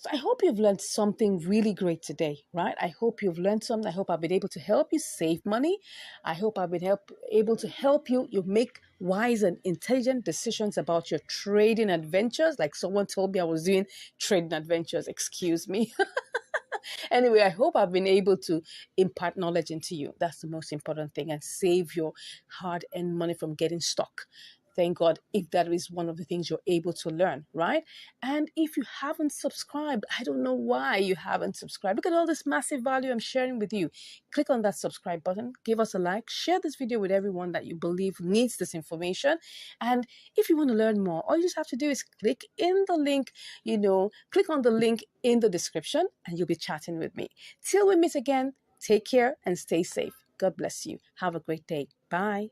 So I hope you've learned something really great today, right? I hope you've learned something. I hope I've been able to help you save money. I hope I've been able to help you make wise and intelligent decisions about your trading adventures. Like someone told me I was doing trading adventures. Excuse me. Anyway, I hope I've been able to impart knowledge into you. That's the most important thing, and save your hard-earned money from getting stuck. Thank God if that is one of the things you're able to learn, right? And if you haven't subscribed, I don't know why you haven't subscribed. Look at all this massive value I'm sharing with you. Click on that subscribe button, give us a like, share this video with everyone that you believe needs this information. And if you want to learn more, all you just have to do is click in the link, click on the link in the description, and you'll be chatting with me. Till we meet again, take care and stay safe. God bless you. Have a great day. Bye.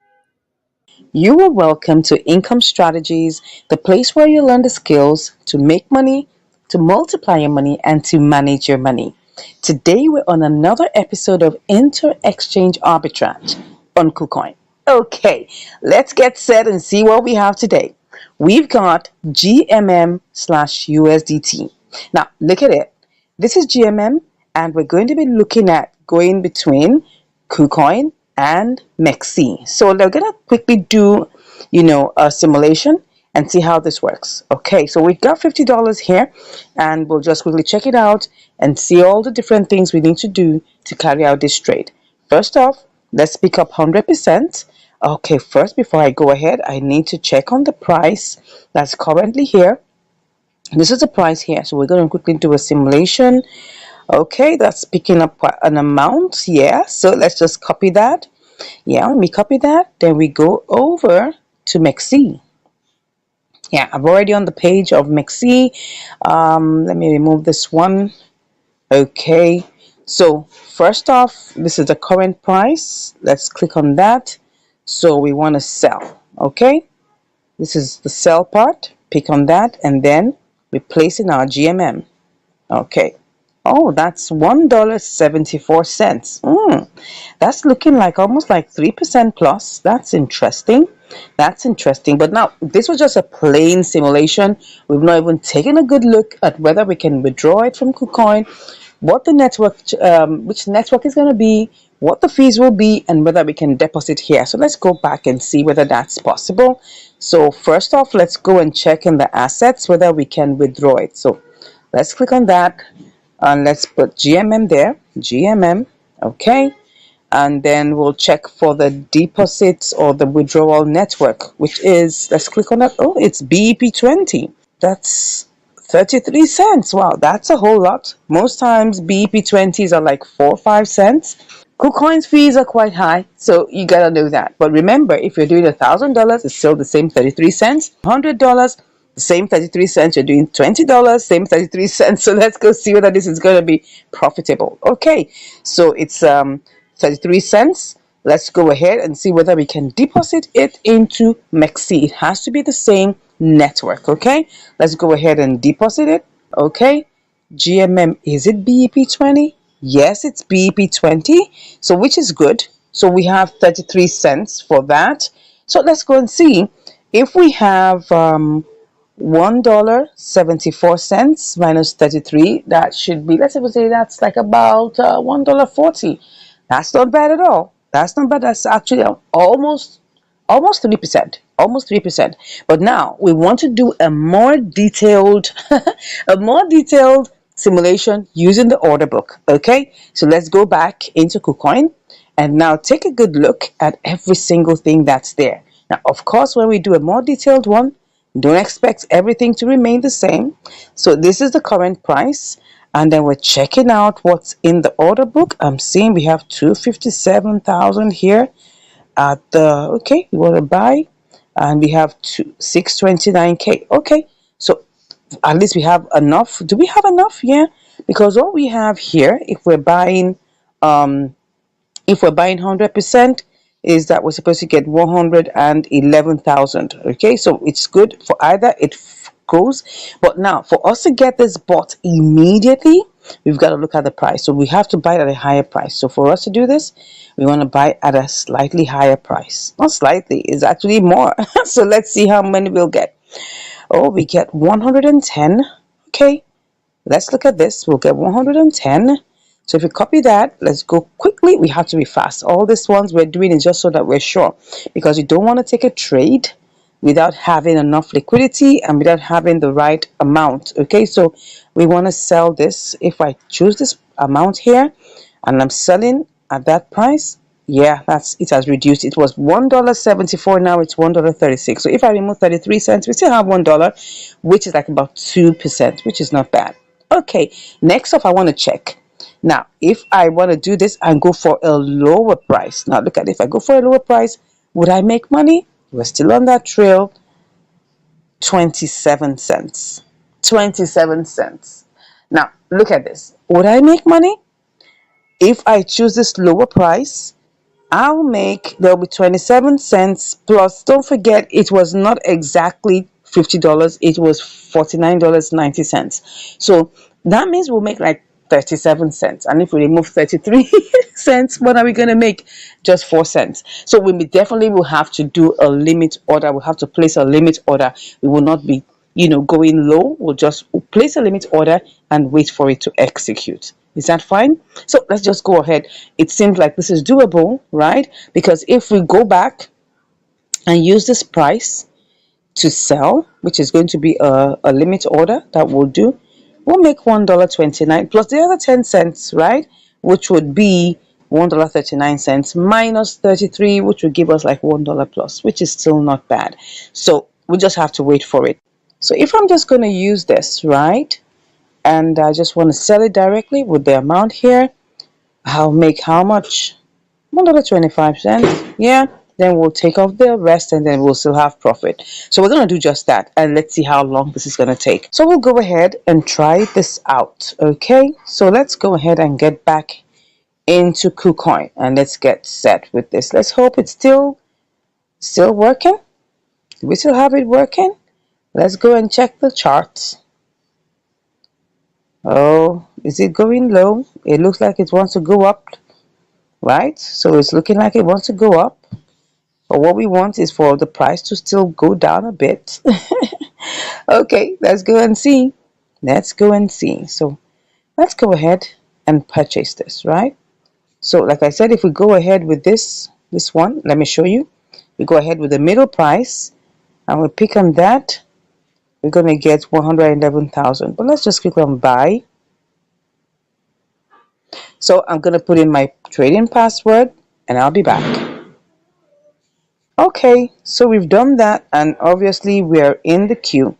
You are welcome to Income Strategies, the place where you learn the skills to make money, to multiply your money, and to manage your money. Today, we're on another episode of Inter-Exchange Arbitrage on KuCoin. Okay, let's get set and see what we have today. We've got GMM/USDT. Now, look at it. This is GMM, and we're going to be looking at going between KuCoin and MEXC. So they're going to quickly do, a simulation and see how this works. Okay, so we've got $50 here, and we'll just quickly check it out and see all the different things we need to do to carry out this trade. First off, let's pick up 100%. Okay, first, before I go ahead, I need to check on the price that's currently here. This is the price here, so we're going to quickly do a simulation. Okay, that's picking up an amount. Yeah, so let's just copy that. Yeah, let me copy that. Then we go over to MEXC. Yeah, I'm already on the page of MEXC. Let me remove this one. Okay, so first off, this is the current price. Let's click on that. So we want to sell. Okay, this is the sell part. Pick on that, and then we place in our GMM. Okay. Oh, that's $1.74. That's looking like almost like 3% plus. That's interesting. That's interesting. But now, this was just a plain simulation. We've not even taken a good look at whether we can withdraw it from KuCoin, what the network, which network is going to be, what the fees will be, and whether we can deposit here. So let's go back and see whether that's possible. So first off, let's go and check in the assets whether we can withdraw it. So let's click on that. And let's put GMM there, GMM, okay, and then we'll check for the deposits or the withdrawal network, which is, let's click on that. Oh, it's BEP20. That's 33 cents. Wow, that's a whole lot. Most times BEP20s are like 4 or 5 cents. KuCoin's fees are quite high, so you gotta know that. But remember, if you're doing $1,000, it's still the same 33 cents. $100, same 33 cents. You're doing $20, same 33 cents. So let's go see whether this is going to be profitable. Okay, so it's 33 cents. Let's go ahead and see whether we can deposit it into MEXC. It has to be the same network. Okay, let's go ahead and deposit it. Okay, GMM, is it BEP20? Yes, it's BEP20, so which is good. So we have 33 cents for that. So let's go and see if we have $1.74 minus 33. That should be, let's say that's like about $1.40. That's not bad at all. That's not bad. That's actually almost 3%. Almost 3%. But now we want to do a more detailed a more detailed simulation using the order book. Okay? So let's go back into KuCoin and now take a good look at every single thing that's there. Now, of course, when we do a more detailed one, don't expect everything to remain the same. So this is the current price. And then we're checking out what's in the order book. I'm seeing we have 257,000 here at the, okay, we want to buy, and we have 629K. Okay, so at least we have enough. Do we have enough? Yeah, because what we have here, um if we're buying 100%, is that we're supposed to get 111,000. Okay, so it's good for either it goes, but now for us to get this bought immediately, we've got to look at the price. So we have to buy it at a higher price. So for us to do this, we want to buy at a slightly higher price. Not slightly, it's actually more. So let's see how many we'll get. Oh, we get 110. Okay, let's look at this. We'll get 110. So if we copy that, let's go quickly. We have to be fast. All these ones we're doing is just so that we're sure, because you don't want to take a trade without having enough liquidity and without having the right amount. Okay, so we want to sell this. If I choose this amount here and I'm selling at that price, yeah, that's it, has reduced. It was $1.74, now it's $1.36. So if I remove 33 cents, we still have $1, which is like about 2%, which is not bad. Okay, next up I want to check. Now, if I want to do this and go for a lower price, now look at it. If I go for a lower price, would I make money? We're still on that trail. 27 cents. 27 cents. Now, look at this. Would I make money? If I choose this lower price, there'll be 27 cents plus. Don't forget, it was not exactly $50, it was $49.90. So that means we'll make like 37 cents. And if we remove 33 cents, what are we going to make? Just 4 cents. So we definitely will have to do a limit order. We'll have to place a limit order. We will not be, going low. We'll just place a limit order and wait for it to execute. Is that fine? So let's just go ahead. It seems like this is doable, right? Because if we go back and use this price to sell, which is going to be a limit order that we'll do, we'll make $1.29 plus the other 10 cents, right? Which would be $1.39 minus 33, which would give us like $1 plus, which is still not bad. So we just have to wait for it. So if I'm just going to use this, right? And I just want to sell it directly with the amount here, I'll make how much? $1.25. Yeah, then we'll take off the rest and then we'll still have profit. So we're going to do just that, and let's see how long this is going to take. So we'll go ahead and try this out. Okay, so let's go ahead and get back into KuCoin and let's get set with this. Let's hope it's still working. Do we still have it working? Let's go and check the charts. Oh, is it going low? It looks like it wants to go up, right? So it's looking like it wants to go up. But what we want is for the price to still go down a bit. Okay, let's go and see. Let's go and see. So let's go ahead and purchase this, right? So like I said, if we go ahead with this one, let me show you. We go ahead with the middle price and we pick on that. We're going to get 111,000. But let's just click on buy. So I'm going to put in my trading password and I'll be back. Okay, so we've done that and obviously we're in the queue.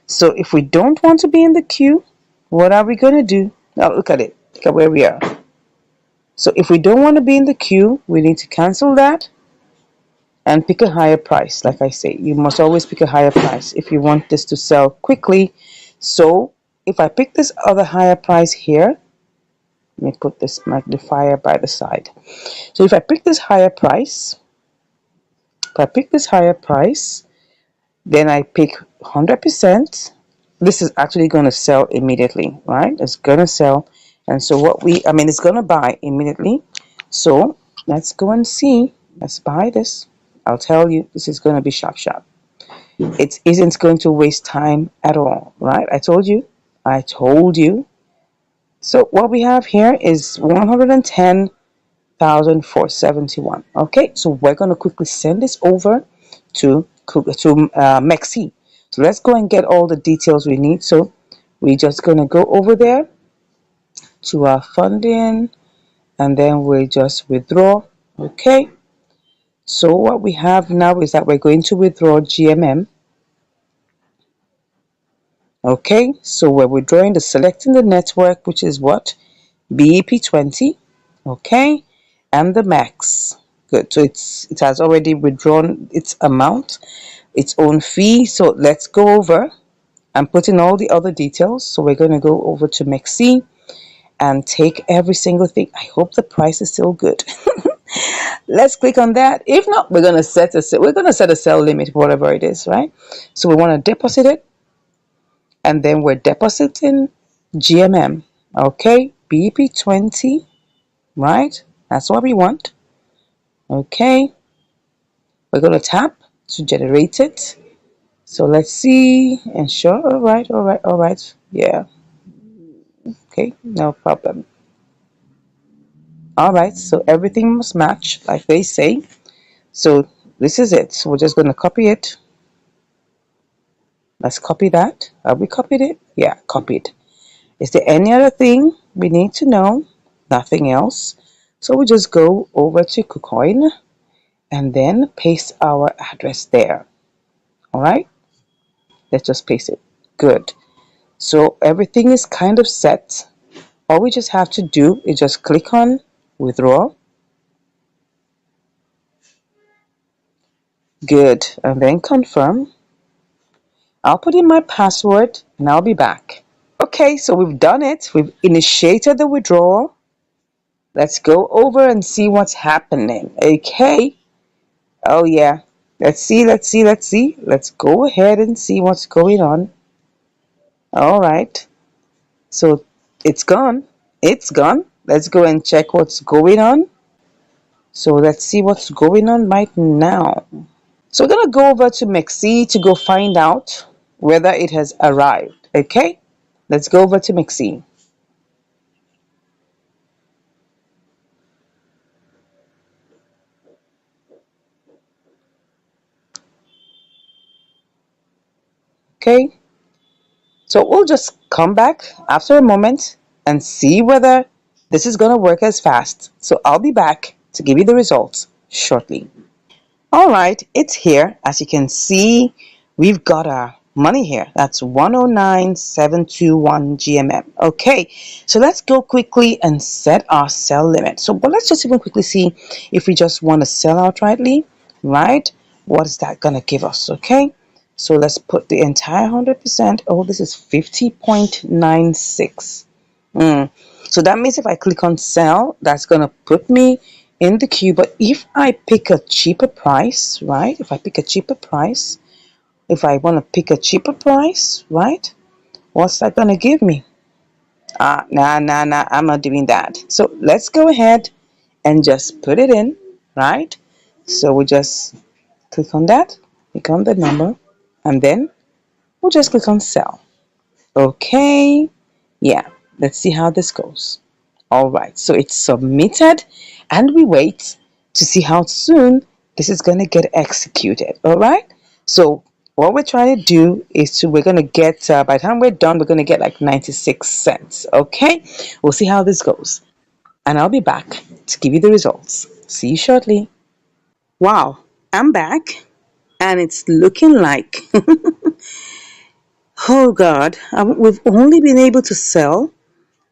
So if we don't want to be in the queue, what are we going to do? Now look at it. Look at where we are. So if we don't want to be in the queue, we need to cancel that and pick a higher price. Like I say, you must always pick a higher price if you want this to sell quickly. So if I pick this other higher price here, let me put this magnifier by the side. So if I pick this higher price, then I pick 100%. This is actually going to sell immediately, right? It's going to sell. And so it's going to buy immediately. So let's go and see. Let's buy this. I'll tell you, this is going to be sharp. It isn't going to waste time at all, right? I told you. I told you. So what we have here is 110,471. Okay, so we're going to quickly send this over to Mexi. So let's go and get all the details we need. So we're just going to go over there to our funding, and then we just withdraw. Okay, so what we have now is that we're going to withdraw GMM. Okay, so we're withdrawing the selecting the network, which is what? BEP20. Okay, and the max. Good, so it has already withdrawn its amount, its own fee. So let's go over and put in all the other details. So we're going to go over to Mexi and take every single thing. I hope the price is still good. Let's click on that. If not, we're gonna set a sell limit, whatever it is, right? So we want to deposit it, and then we're depositing GMM. Okay, BP20, right? That's what we want. Okay, we're gonna tap to generate it. So let's see. Ensure. All right, all right, all right. Yeah. Okay, no problem. All right, so everything must match, like they say. So this is it. So we're just gonna copy it. Let's copy that. Have we copied it? Yeah, copied. Is there any other thing we need to know? Nothing else. So we just go over to KuCoin and then paste our address there. All right, let's just paste it. Good. So everything is kind of set. All we just have to do is just click on withdraw. Good. And then confirm. I'll put in my password and I'll be back. Okay, so we've done it. We've initiated the withdrawal. Let's go over and see what's happening. Okay. Oh, yeah. Let's see, let's see, let's see. Let's go ahead and see what's going on. All right. So it's gone. It's gone. Let's go and check what's going on. So let's see what's going on right now. So we're going to go over to Mexi to go find out whether it has arrived. Okay. Let's go over to Mexi. Okay. So we'll just come back after a moment and see whether this is going to work as fast. So I'll be back to give you the results shortly. All right, it's here. As you can see, we've got our money here. That's 109,721 GMM. Okay, so let's go quickly and set our sell limit. So, but let's just even quickly see if we just want to sell outrightly, right? What is that going to give us? Okay, so let's put the entire 100%. Oh, this is 50.96. So that means if I click on sell, that's going to put me in the queue. But if I pick a cheaper price, right? If I pick a cheaper price, if I want to pick a cheaper price, right? What's that going to give me? Nah, I'm not doing that. So let's go ahead and just put it in, right? So we just click on that, click on the number, and then we'll just click on sell. Okay. Yeah, let's see how this goes. All right, so it's submitted and we wait to see how soon this is going to get executed. All right, so what we're trying to do is we're going to get, by the time we're done, we're going to get like 96 cents. Okay, we'll see how this goes. And I'll be back to give you the results. See you shortly. Wow, I'm back and it's looking like, oh God, we've only been able to sell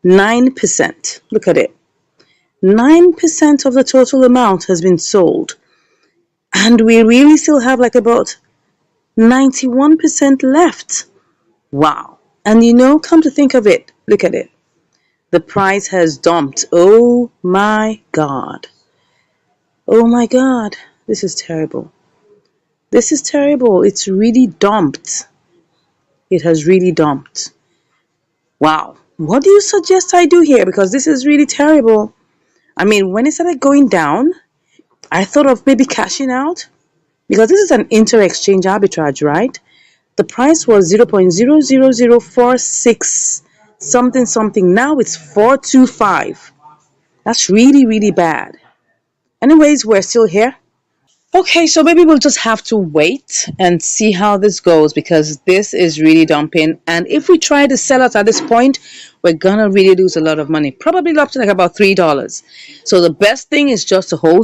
9%. Look at it. 9% of the total amount has been sold. And we really still have like about 91% left. Wow. And come to think of it, look at it. The price has dumped. Oh my God. Oh my God. This is terrible. This is terrible. It's really dumped. It has really dumped. Wow. What do you suggest I do here? Because this is really terrible. I mean, when it started going down, I thought of maybe cashing out. because this is an inter-exchange arbitrage, right? The price was 0.00046 something something. Now it's 425. That's really, really bad. Anyways, we're still here. Okay, so maybe we'll just have to wait and see how this goes because this is really dumping. And if we try to sell it at this point, we're gonna really lose a lot of money. Probably up to like about $3. So the best thing is just to hold on.